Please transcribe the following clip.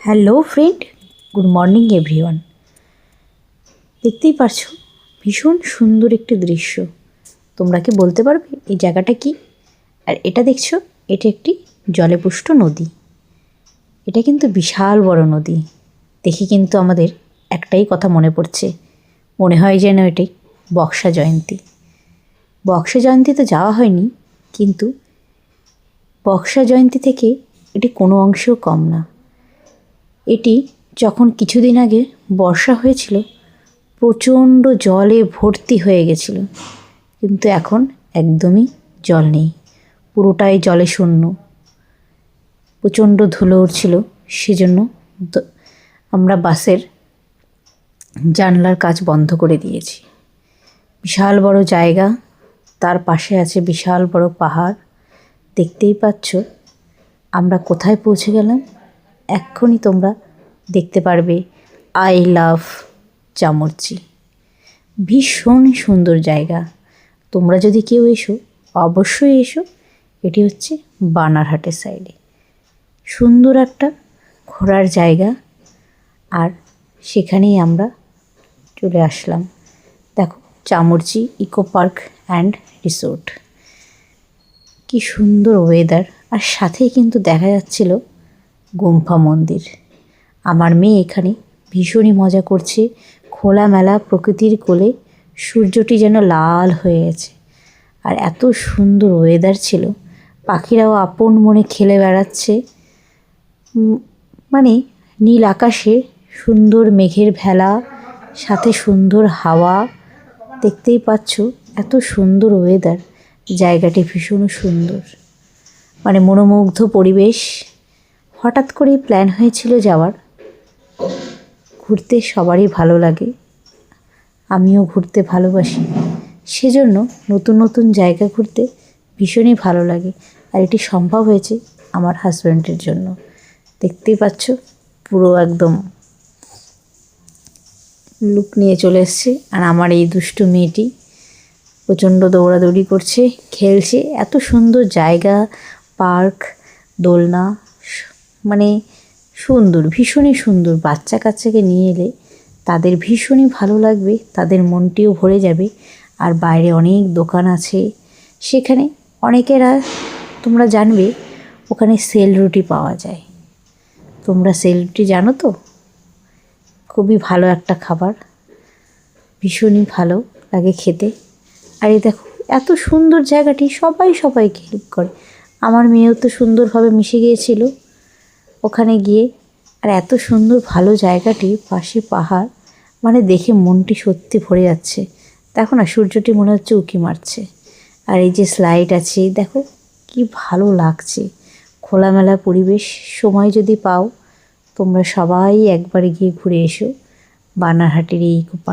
Hello friend, good morning everyone. দেখতেই পারছো ভীষণ সুন্দর একটি দৃশ্য। তোমরা কি বলতে পারবে এই জায়গাটা কি? আর এটা দেখছো, এটা একটি জলপুষ্ট নদী। এটা কিন্তু বিশাল বড় নদী। দেখে কিন্তু আমাদের একটাই কথা মনে পড়ছে, মনে হয় যেন এটি বক্সা জয়ন্তী। বক্সা জয়ন্তীতে যাওয়া হয়নি, কিন্তু বক্সা জয়ন্তী থেকে এটি কোনো অংশেও কম না। এটি যখন কিছুদিন আগে বর্ষা হয়েছিল, প্রচণ্ড জলে ভর্তি হয়ে গেছিল, কিন্তু এখন একদমই জল নেই, পুরোটাই জলে শূন্য। প্রচণ্ড ধুলো উঠছিল, সেজন্য আমরা বাসের জানলার কাচ বন্ধ করে দিয়েছি। বিশাল বড় জায়গা, তার পাশে আছে বিশাল বড় পাহাড়। দেখতেই পাচ্ছ আমরা কোথায় পৌঁছে গেলাম। এক্ষুনি তোমরা দেখতে পারবে আই লাভ চামরচি। ভীষণ সুন্দর জায়গা। তোমরা যদি কেউ এসো, অবশ্যই এসো। এটি হচ্ছে বানারহাটের সাইডে সুন্দর একটা ঘোরার জায়গা, আর সেখানেই আমরা চলে আসলাম। দেখো, চামরচি ইকো পার্ক অ্যান্ড রিসোর্ট। কি সুন্দর ওয়েদার, আর সাথেই কিন্তু দেখা যাচ্ছিল গুম্ফা মন্দির। আমার মেয়ে এখানে ভীষণই মজা করছে। খোলামেলা প্রকৃতির কোলে সূর্যটি যেন লাল হয়ে গেছে, আর এত সুন্দর ওয়েদার ছিল। পাখিরাও আপন মনে খেলে বেড়াচ্ছে। মানে নীল আকাশে সুন্দর মেঘের ভেলা, সাথে সুন্দর হাওয়া। দেখতেই পাচ্ছ এত সুন্দর ওয়েদার, জায়গাটি ভীষণ সুন্দর, মানে মনোমুগ্ধ পরিবেশ। হঠাৎ করেই প্ল্যান হয়েছিল যাওয়ার। ঘুরতে সবারই ভালো লাগে, আমিও ঘুরতে ভালোবাসি, সেজন্য নতুন নতুন জায়গা ঘুরতে ভীষণই ভালো লাগে। আর এটি সম্ভব হয়েছে আমার হাজব্যান্ডের জন্য। দেখতেই পাচ্ছ পুরো একদম লুক নিয়ে চলে এসছে, আর আমার এই দুষ্টু মেয়েটি প্রচণ্ড দৌড়াদৌড়ি করছে, খেলছে। এত সুন্দর জায়গা, পার্ক, দোলনা, মানে সুন্দর, ভীষণই সুন্দর। বাচ্চা কাচ্চাকে নিয়ে এলে তাদের ভীষণই ভালো লাগবে, তাদের মনটিও ভরে যাবে। আর বাইরে অনেক দোকান আছে, সেখানে অনেকেরা, তোমরা জানবে ওখানে সেল রুটি পাওয়া যায়। তোমরা সেল রুটি জানো তো? খুবই ভালো একটা খাবার, ভীষণই ভালো লাগে খেতে। আর এই দেখো এত সুন্দর জায়গাটি, সবাইকে হেল্প করে। আমার মেয়েও তো সুন্দরভাবে মিশে গিয়েছিল ওখানে গিয়ে। আর এত সুন্দর ভালো জায়গাটি, পাশে পাহাড়, মানে দেখে মনটি সত্যি ভরে যাচ্ছে। দেখো না, সূর্যটি মনে হচ্ছে উঁকি মারছে। আর এই যে স্লাইড আছে, দেখো কি ভালো লাগছে। খোলামেলা পরিবেশ। সময় যদি পাও তোমরা সবাই একবার গিয়ে ঘুরে এসো বানারহাটের এই ইকো পার্ক।